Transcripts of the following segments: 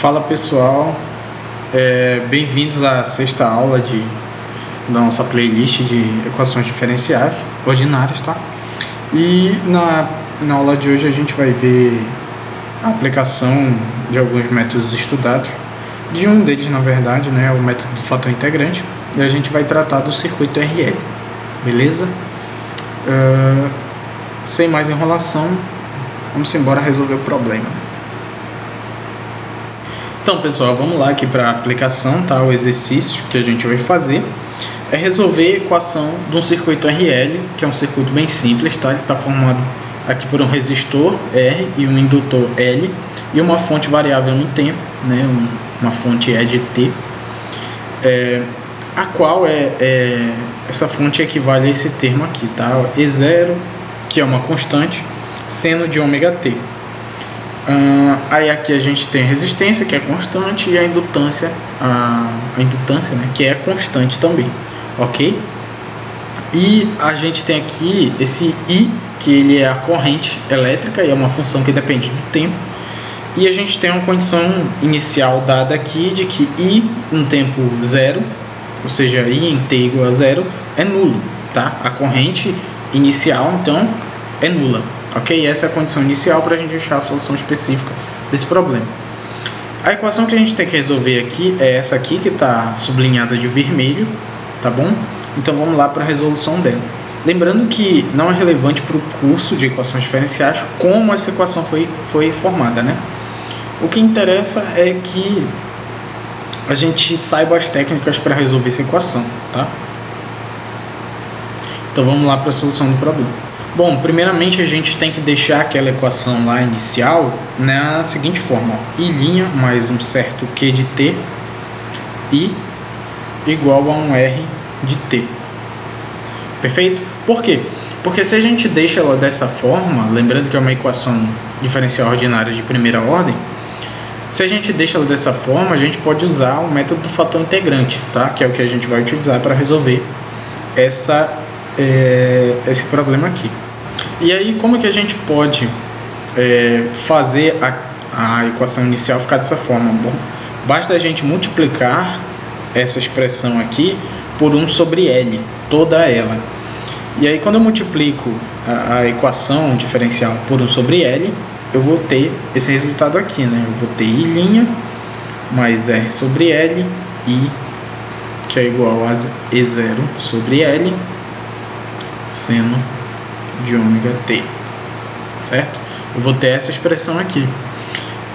Fala pessoal, bem-vindos à sexta aula da nossa playlist de equações diferenciais ordinárias, tá? E na aula de hoje a gente vai ver a aplicação de alguns métodos estudados, de um deles na verdade, né, o método do fator integrante, e a gente vai tratar do circuito RL, beleza? Sem mais enrolação, vamos embora resolver o problema. Então pessoal, vamos lá aqui para a aplicação, tá? O exercício que a gente vai fazer é resolver a equação de um circuito RL, que é um circuito bem simples, tá? Ele está formado aqui por um resistor R e um indutor L e uma fonte variável no tempo, né? Uma fonte E de T, a qual essa fonte equivale a esse termo aqui, tá? E0, que é uma constante, seno de ômega T. Aí aqui a gente tem a resistência, que é constante, e a indutância, né, que é constante também, ok? E a gente tem aqui esse I, que ele é a corrente elétrica e é uma função que depende do tempo. E a gente tem uma condição inicial dada aqui de que I no tempo zero, ou seja, I em T igual a zero, é nulo, tá? A corrente inicial, então, é nula. Ok? Essa é a condição inicial para a gente achar a solução específica desse problema. A equação que a gente tem que resolver aqui é essa aqui, que está sublinhada de vermelho, tá bom? Então vamos lá para a resolução dela. Lembrando que não é relevante para o curso de equações diferenciais como essa equação foi formada, né? O que interessa é que a gente saiba as técnicas para resolver essa equação, tá? Então vamos lá para a solução do problema. Bom, primeiramente a gente tem que deixar aquela equação lá inicial na seguinte forma: I' mais um certo Q de T I igual a um R de T. Perfeito? Por quê? Porque se a gente deixa ela dessa forma, lembrando que é uma equação diferencial ordinária de primeira ordem, se a gente deixa ela dessa forma, a gente pode usar o método do fator integrante, tá? Que é o que a gente vai utilizar para resolver esse problema aqui. E aí, como que a gente pode fazer a equação inicial ficar dessa forma? Bom, basta a gente multiplicar essa expressão aqui por 1 sobre L, toda ela. E aí, quando eu multiplico a equação diferencial por 1 sobre L, eu vou ter esse resultado aqui, né? Eu vou ter I' mais R sobre L, I, que é igual a E0 sobre L, seno de ômega T, certo? Eu vou ter essa expressão aqui.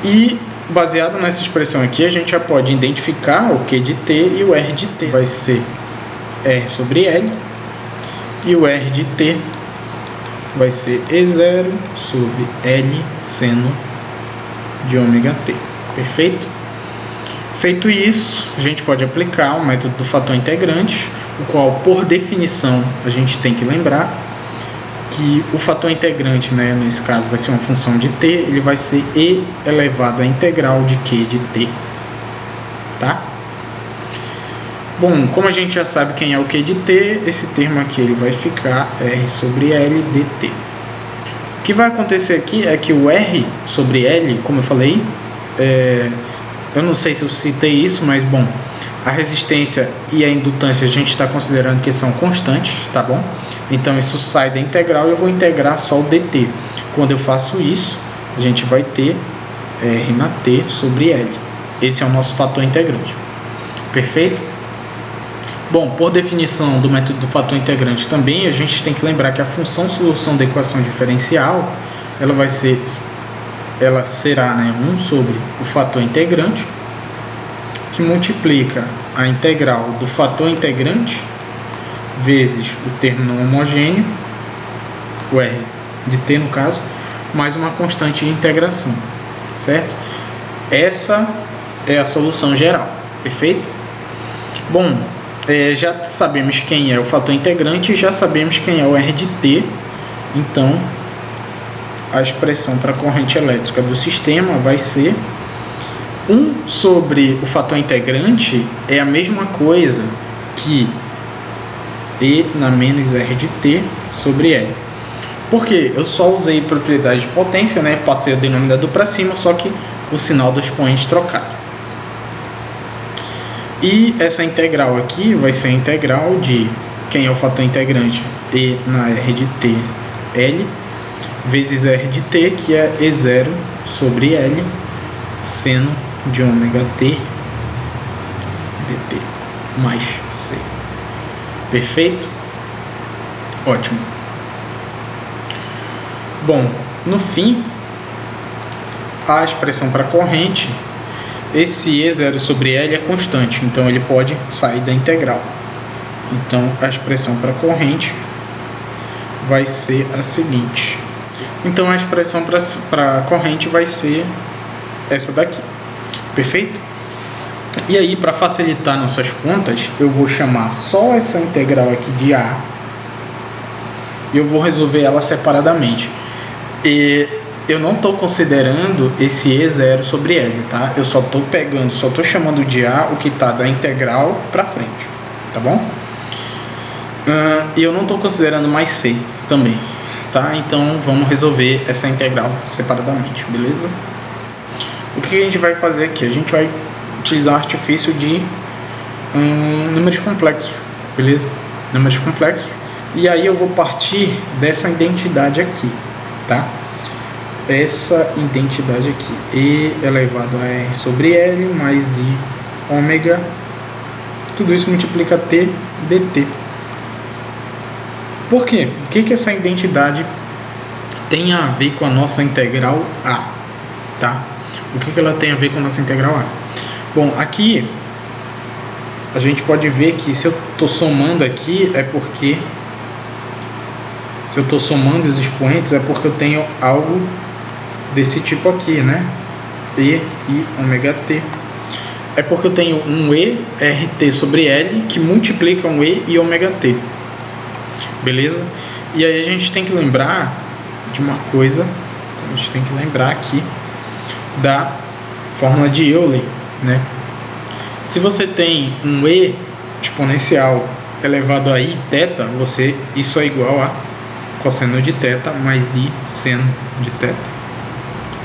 E baseado nessa expressão aqui, a gente já pode identificar o Q de T e o R de T. Vai ser R sobre L e o R de T vai ser E0 sobre L seno de ômega T. Perfeito? Feito isso, a gente pode aplicar o método do fator integrante, o qual, por definição, a gente tem que lembrar que o fator integrante, né, nesse caso, vai ser uma função de t, ele vai ser e elevado à integral de q de t, tá? Bom, como a gente já sabe quem é o q de t, esse termo aqui ele vai ficar r sobre l dt. O que vai acontecer aqui é que o r sobre l, como eu falei, eu não sei se eu citei isso, mas bom, a resistência e a indutância a gente está considerando que são constantes, tá bom? Então isso sai da integral e eu vou integrar só o dt. Quando eu faço isso, a gente vai ter R na T sobre L. Esse é o nosso fator integrante. Perfeito? Bom, por definição do método do fator integrante também, a gente tem que lembrar que a função solução da equação diferencial, ela será, né, 1 sobre o fator integrante, que multiplica a integral do fator integrante vezes o termo não homogêneo, o R de T no caso, mais uma constante de integração, certo? Essa é a solução geral, perfeito? Bom, já sabemos quem é o fator integrante e já sabemos quem é o R de T, então a expressão para a corrente elétrica do sistema vai ser 1 sobre o fator integrante é a mesma coisa que E na menos R de T sobre L. Porque eu só usei propriedade de potência, né? Passei o denominador para cima, só que o sinal do expoente trocado. E essa integral aqui vai ser a integral de quem é o fator integrante? E na R de t, L, vezes R de t, que é E0 sobre L, seno de ômega t dt, mais C. Perfeito? Ótimo. Bom, no fim, a expressão para corrente, esse E0 sobre L é constante, então ele pode sair da integral. Então, a expressão para corrente vai ser a seguinte. Então, a expressão para corrente vai ser essa daqui. Perfeito? E aí, para facilitar nossas contas, eu vou chamar só essa integral aqui de A e eu vou resolver ela separadamente. E eu não estou considerando esse E0 sobre L, tá? Eu só estou pegando, só estou chamando de A o que está da integral para frente, tá bom? E eu não estou considerando mais C também, tá? Então vamos resolver essa integral separadamente, beleza? O que a gente vai fazer aqui? A gente vai utilizar o artifício de números complexos, beleza? Números complexos. E aí eu vou partir dessa identidade aqui, tá? Essa identidade aqui, E elevado a R sobre L mais I ômega, tudo isso multiplica T dt. Por quê? O que essa identidade tem a ver com a nossa integral A, tá? O que ela tem a ver com a nossa integral A? Bom, aqui a gente pode ver que se eu estou somando aqui é porque se eu estou somando os expoentes é porque eu tenho algo desse tipo aqui, né? E I ômega t. É porque eu tenho um E RT sobre L que multiplica um E e ômega t. Beleza? E aí a gente tem que lembrar de uma coisa, a gente tem que lembrar aqui da fórmula de Euler, né? Se você tem um E exponencial elevado a I θ, isso é igual a cosseno de θ mais I seno de θ.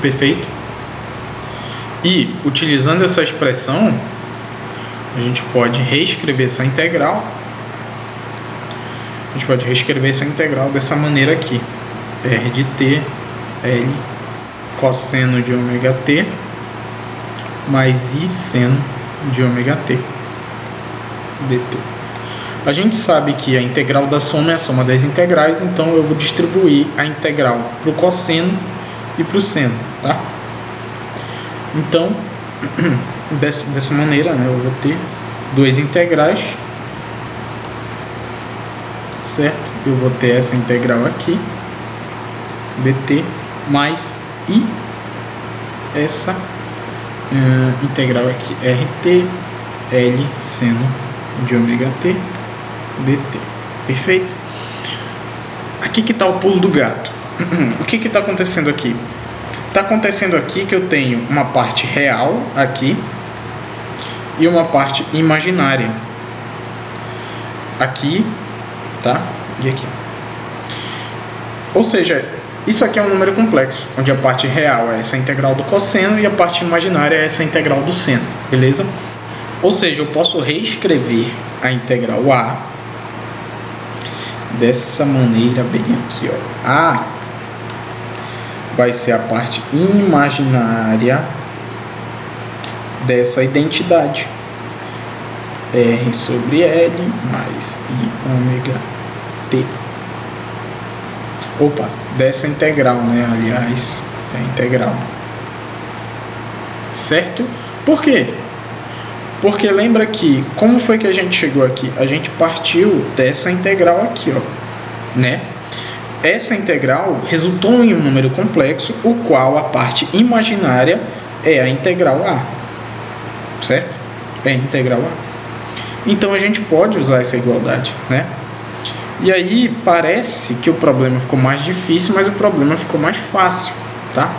Perfeito? E utilizando essa expressão, a gente pode reescrever essa integral. A gente pode reescrever essa integral dessa maneira aqui: R de t, L cosseno de ômega t mais I seno de ômega t dt. A gente sabe que a integral da soma é a soma das integrais, então eu vou distribuir a integral para o cosseno e para o seno, tá? Então, dessa maneira, né, eu vou ter duas integrais, certo? Eu vou ter essa integral aqui, dt, mais I, essa integral aqui, RT, L seno de ômega t dt. Perfeito? Aqui que está o pulo do gato. O que está acontecendo aqui? Está acontecendo aqui que eu tenho uma parte real aqui e uma parte imaginária aqui, tá? E aqui. Ou seja, isso aqui é um número complexo, onde a parte real é essa integral do cosseno e a parte imaginária é essa integral do seno, beleza? Ou seja, eu posso reescrever a integral A dessa maneira bem aqui, ó. A vai ser a parte imaginária dessa identidade, R sobre L mais I ômega t. Opa, dessa integral, né? Aliás, é a integral. Certo? Por quê? Porque lembra que, como foi que a gente chegou aqui? A gente partiu dessa integral aqui, ó, né? Essa integral resultou em um número complexo, o qual a parte imaginária é a integral A, certo? É a integral A. Então a gente pode usar essa igualdade, né? E aí parece que o problema ficou mais difícil, mas o problema ficou mais fácil, tá?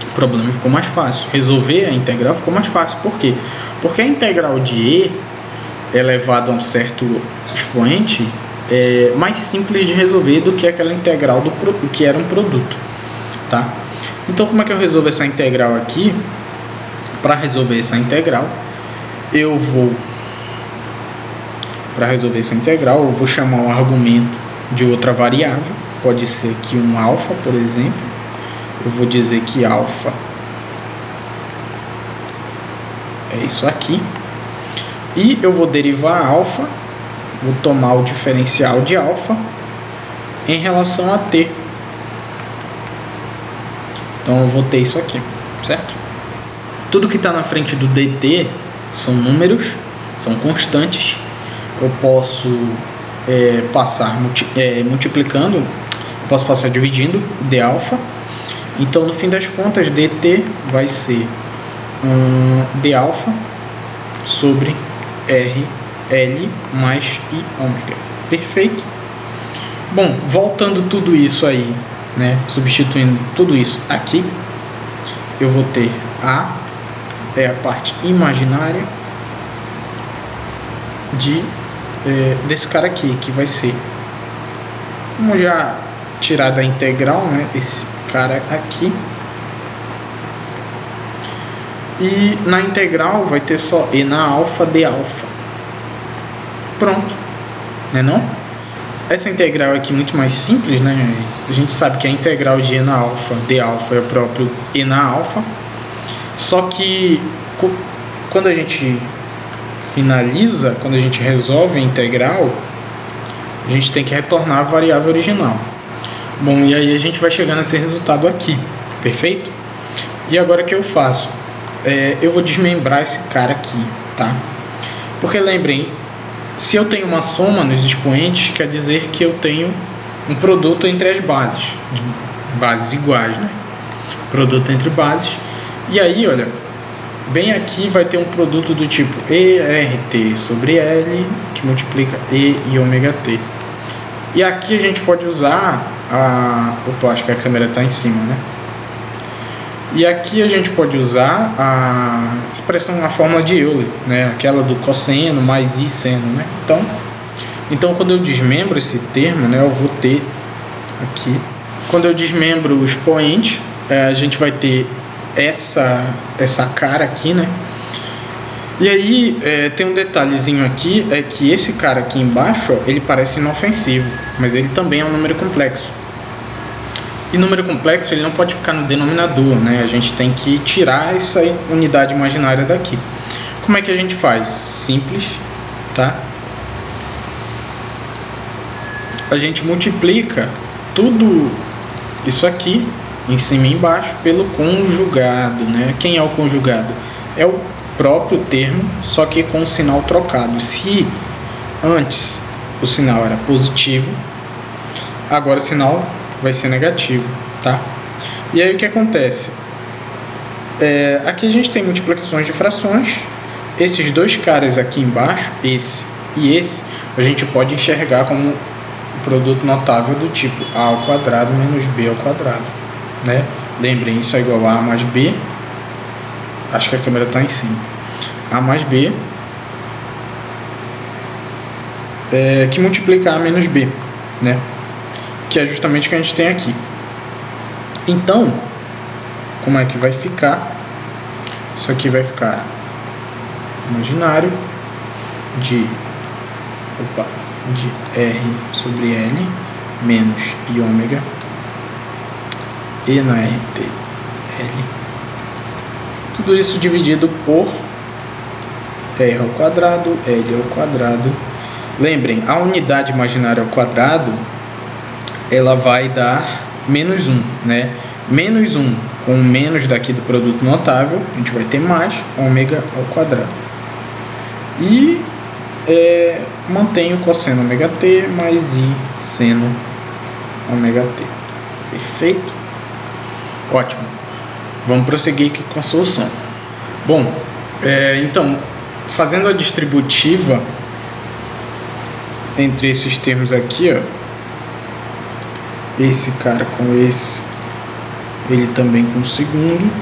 O problema ficou mais fácil. Resolver a integral ficou mais fácil. Por quê? Porque a integral de E elevado a um certo expoente é mais simples de resolver do que aquela integral que era um produto, tá? Então como é que eu resolvo essa integral aqui? Para resolver essa integral, eu vou para resolver essa integral, eu vou chamar um argumento de outra variável. Pode ser aqui um alfa, por exemplo. Eu vou dizer que alfa é isso aqui. E eu vou derivar alfa, vou tomar o diferencial de alfa em relação a t. Então eu vou ter isso aqui, certo? Tudo que está na frente do dt são números, são constantes. Eu posso passar multiplicando, posso passar dividindo d alfa. Então no fim das contas dt vai ser d alfa sobre rl mais i ômega. Perfeito? Bom, voltando tudo isso aí, né, substituindo tudo isso aqui, eu vou ter a é a parte imaginária desse cara aqui, que vai ser, vamos já tirar da integral, né, esse cara aqui, e na integral vai ter só e na alfa d alfa. Pronto, né não? Essa integral aqui é muito mais simples, né? A gente sabe que a integral de e na alfa d alfa é o próprio e na alfa. Só que quando a gente finaliza, quando a gente resolve a integral, a gente tem que retornar a variável original. Bom, e aí a gente vai chegar nesse resultado aqui, perfeito? E agora o que eu faço? Eu vou desmembrar esse cara aqui, tá? Porque lembrem, se eu tenho uma soma nos expoentes, quer dizer que eu tenho um produto entre as bases iguais, né? Produto entre bases. E aí, olha, bem aqui vai ter um produto do tipo ERT sobre L, que multiplica E e ômega T. E aqui a gente pode usar opa, acho que a câmera está em cima, né? E aqui a gente pode usar a expressão na fórmula de Euler, né? Aquela do cosseno mais I seno, né? Então quando eu desmembro esse termo, né, eu vou ter aqui, quando eu desmembro o expoente, a gente vai ter essa cara aqui, né? E aí tem um detalhezinho aqui, é que esse cara aqui embaixo, ó, ele parece inofensivo, mas ele também é um número complexo. E número complexo ele não pode ficar no denominador, né? A gente tem que tirar essa unidade imaginária daqui. Como é que a gente faz? Simples, tá? A gente multiplica tudo isso aqui, em cima e embaixo, pelo conjugado, né? Quem é o conjugado? É o próprio termo, só que com o sinal trocado. Se antes o sinal era positivo, agora o sinal vai ser negativo, tá? E aí o que acontece? Aqui a gente tem multiplicações de frações. Esses dois caras aqui embaixo, esse e esse, a gente pode enxergar como um produto notável do tipo a ao quadrado menos b ao quadrado, né? Lembrem, isso é igual a mais b, acho que a câmera está em cima, a mais b, que multiplica a menos b, né? Que é justamente o que a gente tem aqui. Então, como é que vai ficar? Isso aqui vai ficar imaginário de R sobre L menos I ômega E na RT L. Tudo isso dividido por R ao quadrado, L ao quadrado. Lembrem, a unidade imaginária ao quadrado, ela vai dar menos 1, né? Menos 1 com o menos daqui do produto notável, a gente vai ter mais ômega ao quadrado. E mantém o cosseno ômega t mais i seno ômega t. Perfeito? Ótimo. Vamos prosseguir aqui com a solução. Bom, então, fazendo a distributiva entre esses termos aqui, ó, esse cara com esse, ele também com o segundo,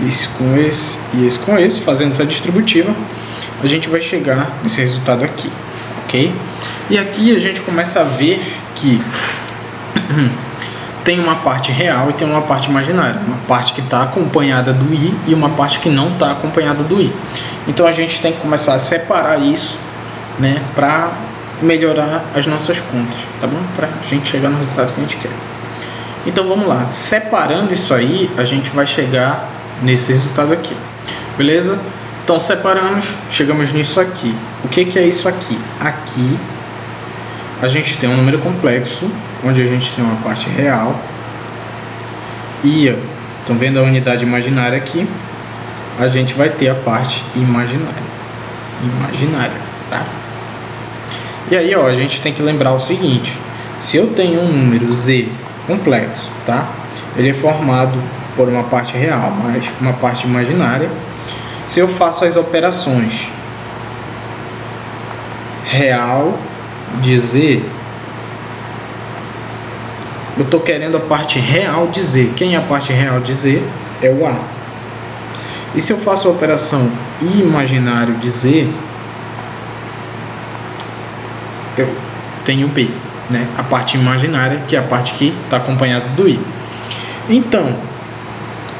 esse com esse e esse com esse, fazendo essa distributiva, a gente vai chegar nesse resultado aqui, ok? E aqui a gente começa a ver que tem uma parte real e tem uma parte imaginária, uma parte que está acompanhada do i e uma parte que não está acompanhada do i. Então a gente tem que começar a separar isso né, para melhorar as nossas contas, tá bom? Para a gente chegar no resultado que a gente quer. Então vamos lá, separando isso aí, a gente vai chegar nesse resultado aqui, beleza? Então separamos, chegamos nisso aqui. O que é isso aqui? Aqui a gente tem um número complexo, onde a gente tem uma parte real e, estão vendo a unidade imaginária aqui? A gente vai ter a parte imaginária, tá? E aí, ó, a gente tem que lembrar o seguinte: se eu tenho um número z complexo, tá? Ele é formado por uma parte real mais uma parte imaginária. Se eu faço as operações real de z, eu estou querendo a parte real de z. Quem é a parte real de z? É o a. E se eu faço a operação imaginário de z, eu tenho b, né? A parte imaginária, que é a parte que está acompanhada do i. Então,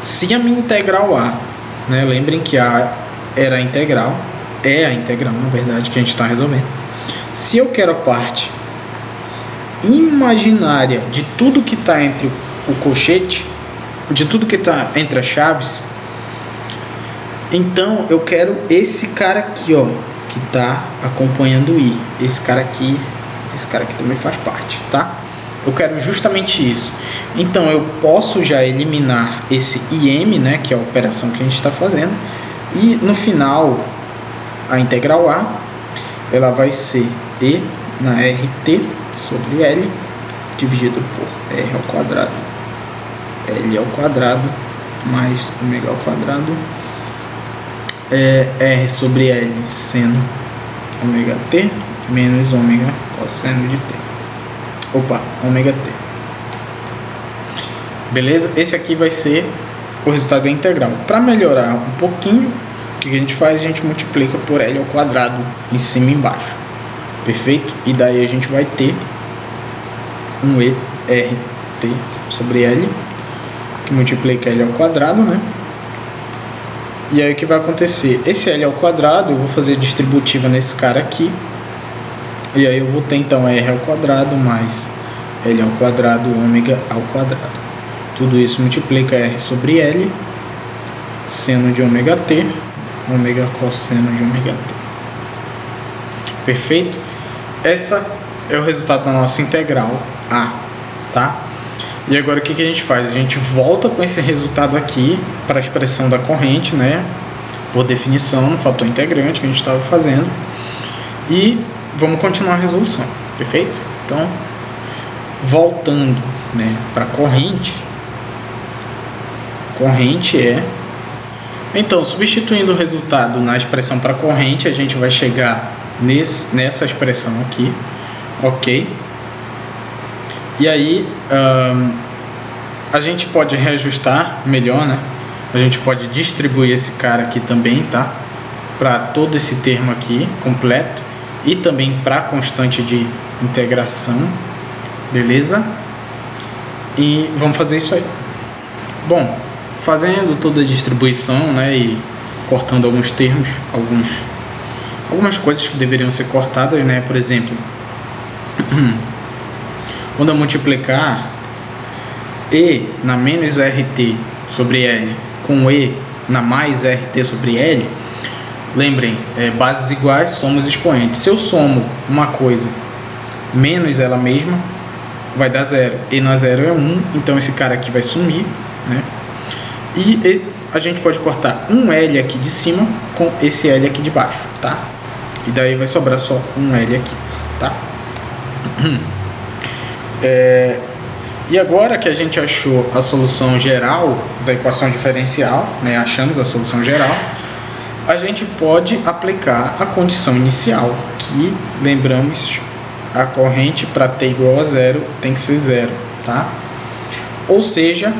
se a minha integral a, né? Lembrem que a era a integral, é a integral, na verdade, que a gente está resolvendo. Se eu quero a parte imaginária de tudo que está entre o colchete, de tudo que está entre as chaves, então eu quero esse cara aqui, ó, que está acompanhando o i. Esse cara aqui também faz parte, tá? Eu quero justamente isso. Então eu posso já eliminar esse im, né, que é a operação que a gente está fazendo, e no final a integral a, ela vai ser e na rt sobre L dividido por R ao quadrado, L ao quadrado mais ômega ao quadrado, R sobre L seno ômega t menos ômega cosseno de t. Opa, ômega t. Beleza? Esse aqui vai ser o resultado da integral. Para melhorar um pouquinho, o que a gente faz? A gente multiplica por L ao quadrado em cima e embaixo. Perfeito? E daí a gente vai ter um ERT sobre L, que multiplica L ao quadrado, né? E aí o que vai acontecer? Esse L ao quadrado eu vou fazer distributiva nesse cara aqui. E aí eu vou ter então R ao quadrado mais L ao quadrado ômega ao quadrado. Tudo isso multiplica R sobre L, seno de ômega t, ômega cosseno de ômega t. Perfeito? Essa é o resultado da nossa integral A, tá? E agora o que a gente faz? A gente volta com esse resultado aqui para a expressão da corrente, né? Por definição, no fator integrante que a gente estava fazendo. E vamos continuar a resolução, perfeito? Então, voltando, né, para a corrente. Corrente é... Então, substituindo o resultado na expressão para corrente, a gente vai chegar nessa expressão aqui, ok? E aí, a gente pode reajustar melhor, né? A gente pode distribuir esse cara aqui também, tá? Para todo esse termo aqui completo e também para a constante de integração, beleza? E vamos fazer isso aí. Bom, fazendo toda a distribuição, né, e cortando alguns termos, algumas coisas que deveriam ser cortadas, né? Por exemplo, quando eu multiplicar E na menos RT sobre L com E na mais RT sobre L, lembrem, bases iguais, somos expoentes. Se eu somo uma coisa menos ela mesma, vai dar zero. E na zero é 1, então esse cara aqui vai sumir, né? E a gente pode cortar um L aqui de cima com esse L aqui de baixo, tá? E daí vai sobrar só um L aqui, tá? E agora que a gente achou a solução geral da equação diferencial, né? Achamos a solução geral, a gente pode aplicar a condição inicial, que, lembramos, a corrente para t igual a zero tem que ser zero, tá? Ou seja,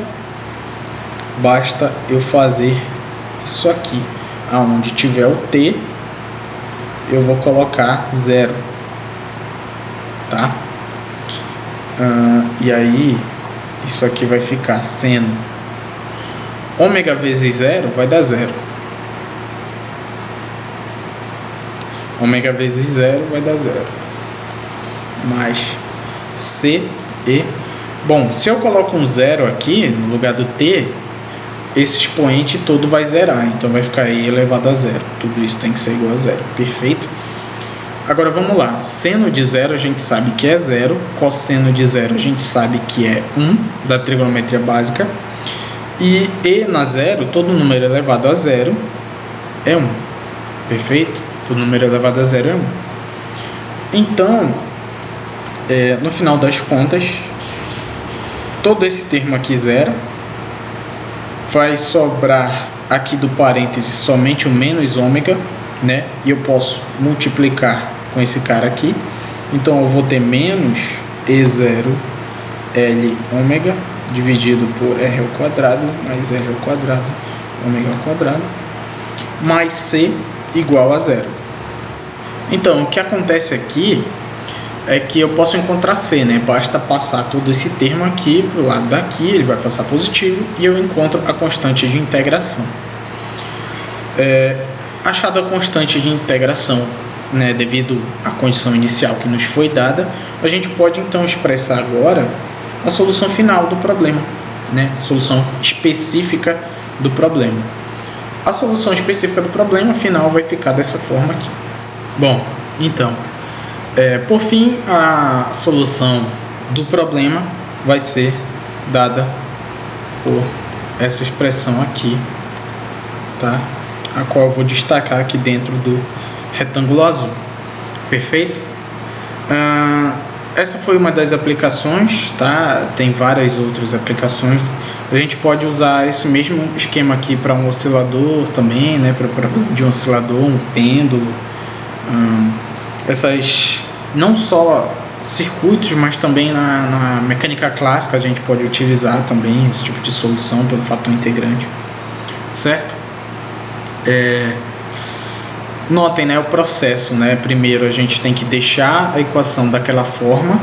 basta eu fazer isso aqui, aonde tiver o t, eu vou colocar zero, tá? E aí, isso aqui vai ficar sendo ômega vezes zero vai dar zero. Ômega vezes 0 vai dar 0. Mais C e... Bom, se eu coloco um 0 aqui no lugar do T, esse expoente todo vai zerar. Então vai ficar E elevado a 0. Tudo isso tem que ser igual a 0. Perfeito? Agora vamos lá. Seno de 0 a gente sabe que é 0. Cosseno de 0 a gente sabe que é 1 da trigonometria básica. E na 0, todo número elevado a 0 é 1. Perfeito? Todo número elevado a 0 é 1. Então, no final das contas, todo esse termo aqui zera. Vai sobrar aqui do parêntese somente o menos ômega, né? E eu posso multiplicar com esse cara aqui. Então eu vou ter menos E0 L ômega dividido por R ao quadrado mais L ao quadrado ômega ao quadrado mais C igual a 0. Então o que acontece aqui é que eu posso encontrar C, né? Basta passar todo esse termo aqui para o lado daqui, ele vai passar positivo e eu encontro a constante de integração. Achado a constante de integração, né, devido à condição inicial que nos foi dada, a gente pode então expressar agora a solução final do problema, né? Solução específica do problema. A solução específica do problema final vai ficar dessa forma aqui. Bom, então, por fim, a solução do problema vai ser dada por essa expressão aqui, tá? A qual eu vou destacar aqui dentro do retângulo azul. Perfeito? Essa foi uma das aplicações, tá? Tem várias outras aplicações. A gente pode usar esse mesmo esquema aqui para um oscilador também, né? De um oscilador, um pêndulo. Essas não só circuitos, mas também na mecânica clássica a gente pode utilizar também esse tipo de solução pelo fator integrante, certo? Notem, né, o processo, né? Primeiro a gente tem que deixar a equação daquela forma,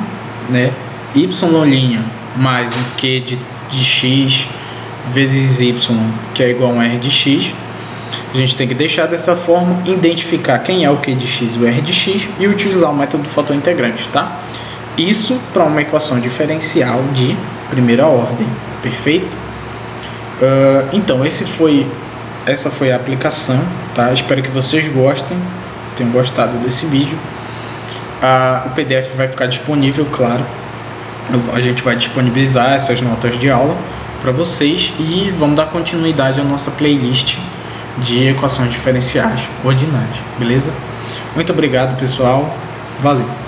né? Y' mais um Q de x vezes y, que é igual a um R de x. A gente tem que deixar dessa forma, identificar quem é o Q de x e o R de x e utilizar o método do fator integrante, tá? Isso para uma equação diferencial de primeira ordem, perfeito? Então, essa foi a aplicação, tá? Espero que vocês tenham gostado desse vídeo. O PDF vai ficar disponível, claro. A gente vai disponibilizar essas notas de aula para vocês e vamos dar continuidade à nossa playlist de equações diferenciais ordinárias, beleza? Muito obrigado, pessoal. Valeu!